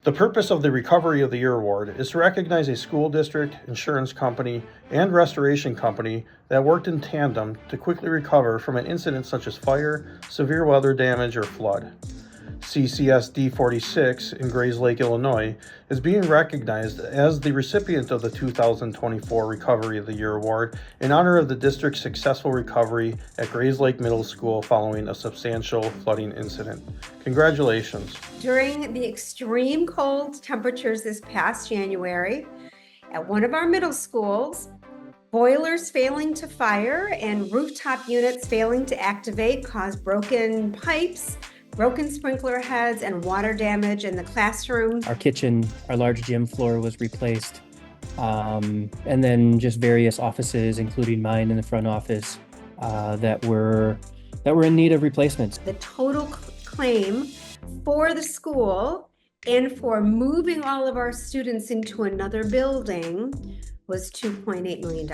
The purpose of the Recovery of the Year Award is to recognize a school district, insurance company, and restoration company that worked in tandem to quickly recover from an incident such as fire, severe weather damage, or flood. CCS D46 in Grayslake, Illinois is being recognized as the recipient of the 2024 Recovery of the Year Award in honor of the district's successful recovery at Grayslake Middle School following a substantial flooding incident. Congratulations. During the extreme cold temperatures this past January, at one of our middle schools, boilers failing to fire and rooftop units failing to activate caused broken pipes, broken sprinkler heads, and water damage in the classroom. Our kitchen, our large gym floor was replaced. And then just various offices, including mine in the front office, that were in need of replacements. The total claim for the school and for moving all of our students into another building was $2.8 million.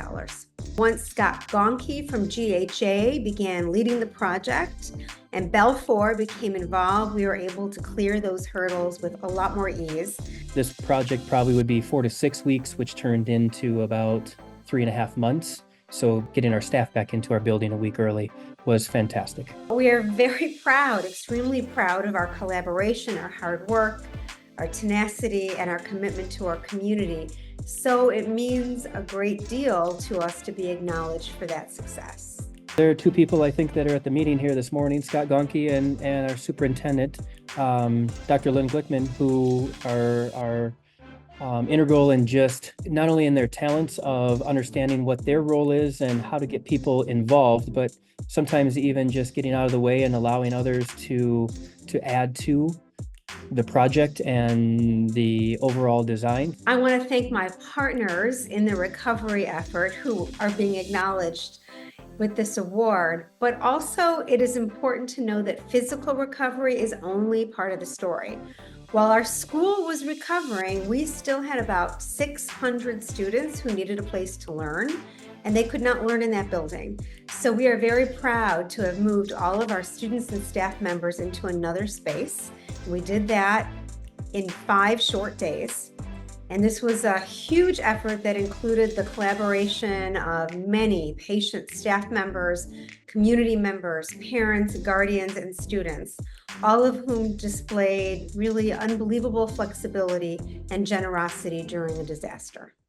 Once Scott Gaunky from GHA began leading the project and BEFLOR became involved, we were able to clear those hurdles with a lot more ease. This project probably would be 4 to 6 weeks, which turned into about 3.5 months. So getting our staff back into our building a week early was fantastic. We are very proud, extremely proud of our collaboration, our hard work, our tenacity, and our commitment to our community. So it means a great deal to us to be acknowledged for that success. There are 2 people I think that are at the meeting here this morning, Scott Gaunky and our superintendent, Dr. Lynn Glickman, who are integral in just not only in their talents of understanding what their role is and how to get people involved, but sometimes even just getting out of the way and allowing others to add to the project and the overall design. I want to thank my partners in the recovery effort who are being acknowledged with this award, but also it is important to know that physical recovery is only part of the story. While our school was recovering, we still had about 600 students who needed a place to learn, and they could not learn in that building. So we are very proud to have moved all of our students and staff members into another space. We did that in 5 short days. And this was a huge effort that included the collaboration of many patient staff members, community members, parents, guardians, and students, all of whom displayed really unbelievable flexibility and generosity during the disaster.